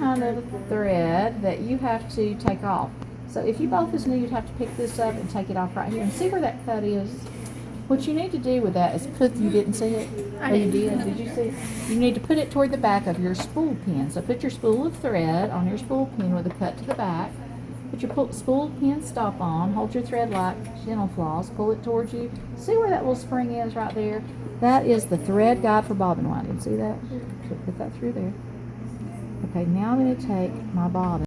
kind of thread that you have to take off. So if you bought this new, you'd have to pick this up and take it off right here. And see where that cut is? What you need to do with that is you didn't see it? Oh, you did? Did you see it? You need to put it toward the back of your spool pin. So put your spool of thread on your spool pin with a cut to the back. Put your spool pin stop on. Hold your thread like dental floss. Pull it towards you. See where that little spring is right there? That is the thread guide for bobbin winding. See that? So put that through there. Okay, now I'm going to take my bobbin.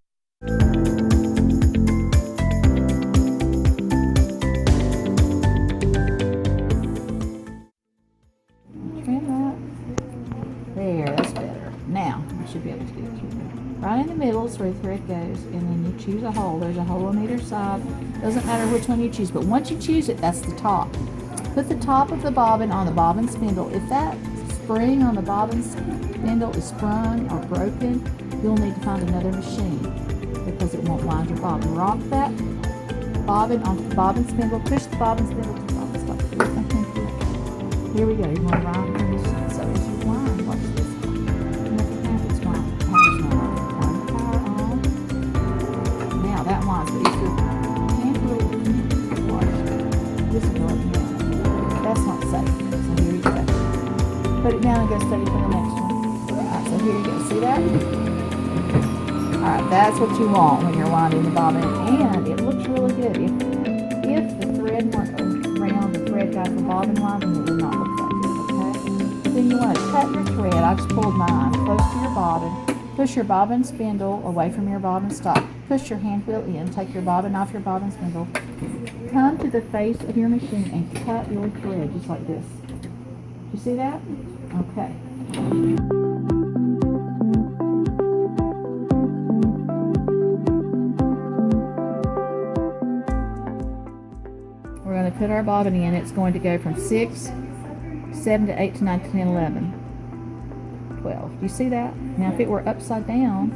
There, that's better. Now, I should be able to get it through there. Right in the middle is where the thread goes, and then you choose a hole. There's a hole on either side. Doesn't matter which one you choose, but once you choose it, that's the top. Put the top of the bobbin on the bobbin spindle. If that spring on the bobbin spindle is sprung or broken, you'll need to find another machine because it won't wind your bobbin. Rock that bobbin onto the bobbin spindle. Push the bobbin spindle to the bobbin spindle. Here we go. You want to wind the machine. So as you wind, watch this. It's wind. Power's not on. Turn the power on. Now that winds, but if you can't really watch this is going down. That's not safe. So here you go. Put it down and go steady for the next one. Alright, so here you go. See that? Alright, that's what you want when you're winding the bobbin. And it looks really good. If the thread weren't around the thread guide for bobbin winding, it would not look that good, okay? Then you want to cut your thread. I just pulled mine close to your bobbin. Push your bobbin spindle away from your bobbin stop. Push your hand wheel in. Take your bobbin off your bobbin spindle. Come to the face of your machine and cut your thread just like this. You see that? Okay. We're going to put our bobbin in. It's going to go from 6, 7 to 8 to 9 to 10, 11, 12. Do you see that? Now if it were upside down,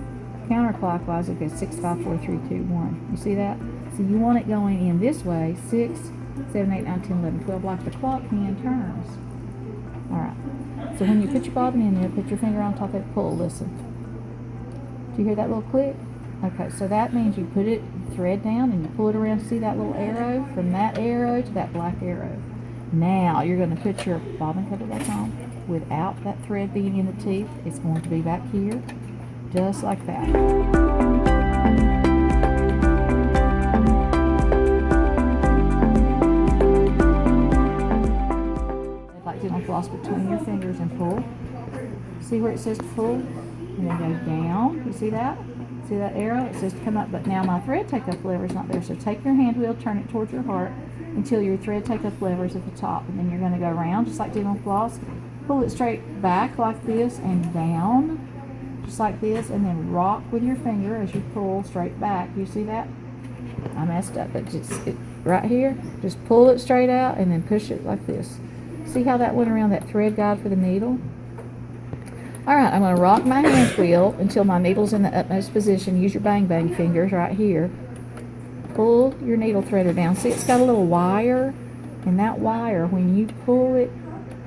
counterclockwise, it goes 6, 5, 4, 3, 2, 1. You see that? So you want it going in this way, 6, 7, 8, 9, 10, 11, 12, like the clock hand turns. Alright. So when you put your bobbin in there, put your finger on top of it, pull, listen. Do you hear that little click? Okay, so that means you put it, thread down, and you pull it around. See that little arrow? From that arrow to that black arrow. Now you're going to put your bobbin cover back on without that thread being in the teeth. It's going to be back here, just like that. Dental floss between your fingers and pull. See where it says pull? And then go down. You see that? See that arrow? It says to come up, but now my thread take-up lever is not there. So take your hand wheel, turn it towards your heart until your thread take-up lever is at the top. And then you're going to go around just like dental floss. Pull it straight back like this and down just like this, and then rock with your finger as you pull straight back. You see that? I messed up, but just right here, just pull it straight out and then push it like this. See how that went around that thread guide for the needle? Alright, I'm going to rock my hand wheel until my needle's in the utmost position. Use your bang bang fingers right here. Pull your needle threader down. See, it's got a little wire, and that wire, when you pull it,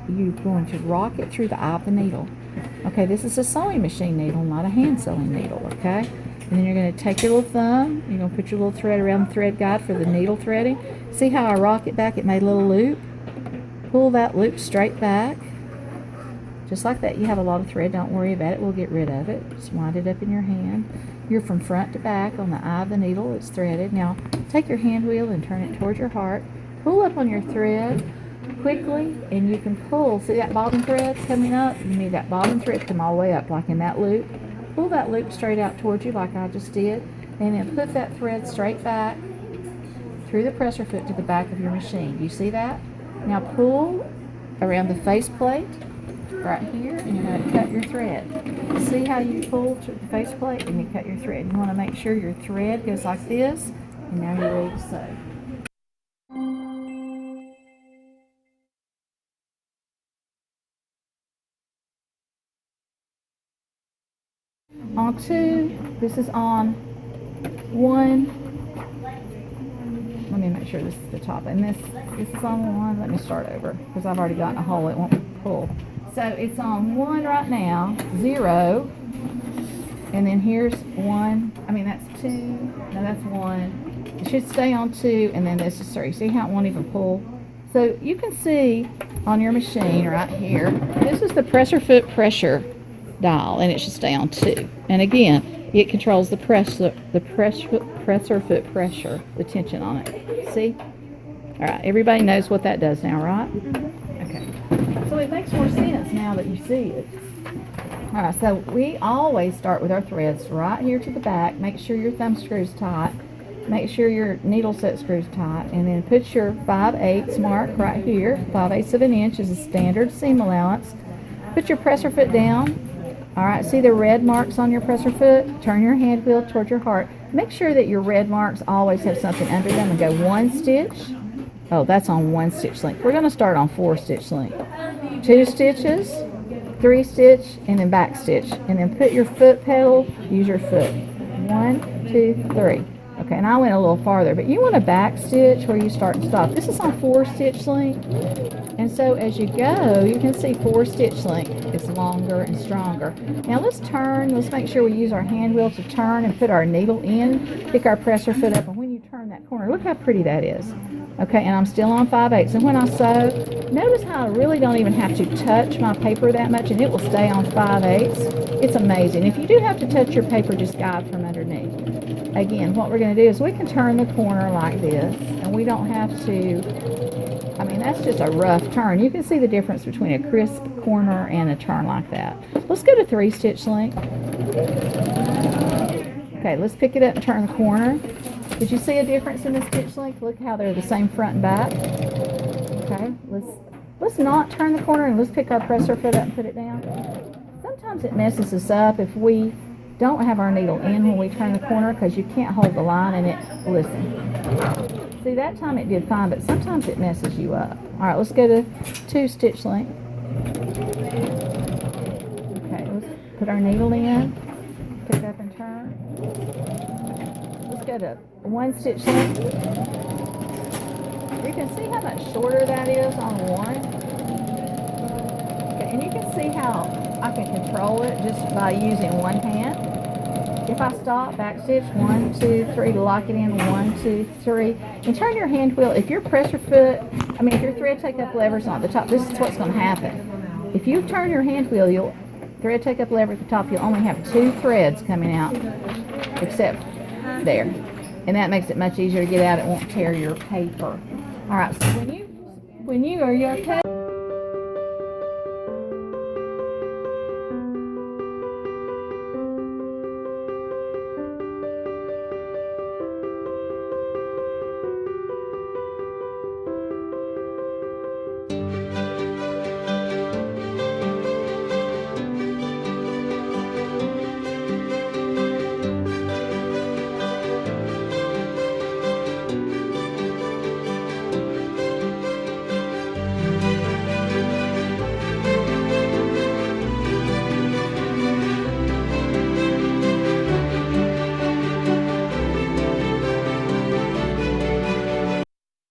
you're going to rock it through the eye of the needle. Okay, this is a sewing machine needle, not a hand sewing needle, okay? And then you're going to take your little thumb, you're going to put your little thread around the thread guide for the needle threading. See how I rock it back? It made a little loop. Pull that loop straight back. Just like that. You have a lot of thread. Don't worry about it. We'll get rid of it. Just wind it up in your hand. You're from front to back on the eye of the needle. It's threaded. Now, take your hand wheel and turn it towards your heart. Pull up on your thread quickly, and you can pull. See that bobbin thread coming up? You need that bobbin thread to come all the way up, like in that loop. Pull that loop straight out towards you, like I just did, and then put that thread straight back through the presser foot to the back of your machine. You see that? Now pull around the face plate right here, and you're going to cut your thread. See how you pull to the face plate and you cut your thread. You want to make sure your thread goes like this, and now you're ready to sew. On 2, this is on 1. Let me make sure this is the top, and this is on 1. Let me start over because I've already gotten a hole. It won't pull. So it's on 1 right now, 0, And then here's one. I mean, that's two. No, that's one. It should stay on two, and then this is three. See how it won't even pull? So you can see on your machine right here, this is the pressure foot pressure dial, and it should stay on two. And again, it controls the presser foot pressure, the tension on it. See? All right, everybody knows what that does now, right? Okay. So it makes more sense now that you see it. All right, so we always start with our threads right here to the back. Make sure your thumb screw's tight. Make sure your needle set screws tight, and then put your 5/8 mark right here. 5/8 of an inch is a standard seam allowance. Put your presser foot down. All right, see the red marks on your presser foot? Turn your hand wheel toward your heart. Make sure that your red marks always have something under them, and go 1 stitch. Oh, that's on 1 stitch length. We're going to start on 4 stitch length. 2 stitches, 3 stitch, and then back stitch. And then put your foot pedal, use your foot. 1, 2, 3. Okay, and I went a little farther, but you want a back stitch where you start and stop. This is on 4 stitch length. And so as you go, you can see 4 stitch length is longer and stronger. Now let's turn. Let's make sure we use our hand wheel to turn and put our needle in. Pick our presser foot up, and when you turn that corner, look how pretty that is. Okay, and I'm still on 5/8. And when I sew, notice how I really don't even have to touch my paper that much, and it will stay on 5/8. It's amazing. If you do have to touch your paper, just guide from underneath. Again, what we're going to do is we can turn the corner like this, and we don't have to, I mean, that's just a rough turn. You can see the difference between a crisp corner and a turn like that. Let's go to 3 stitch length. Okay, let's pick it up and turn the corner. Did you see a difference in the stitch length? Look how they're the same front and back. Okay, let's not turn the corner, and let's pick our presser foot up and put it down. Sometimes it messes us up if we don't have our needle in when we turn the corner, because you can't hold the line and it, listen. See, that time it did fine, but sometimes it messes you up. All right, let's go to 2 stitch length. Okay, let's put our needle in, pick up and turn. Let's go to 1 stitch length. You can see how much shorter that is on 1. Okay, and you can see how I can control it just by using one hand. If I stop, back stitch, 1, 2, 3, lock it in, 1, 2, 3, and turn your hand wheel. If your pressure foot, I mean, if your thread take up lever's not at the top, this is what's going to happen. If you turn your hand wheel, you'll thread take up lever at the top, you'll only have 2 threads coming out, except there. And that makes it much easier to get out. It won't tear your paper. All right, so are you okay?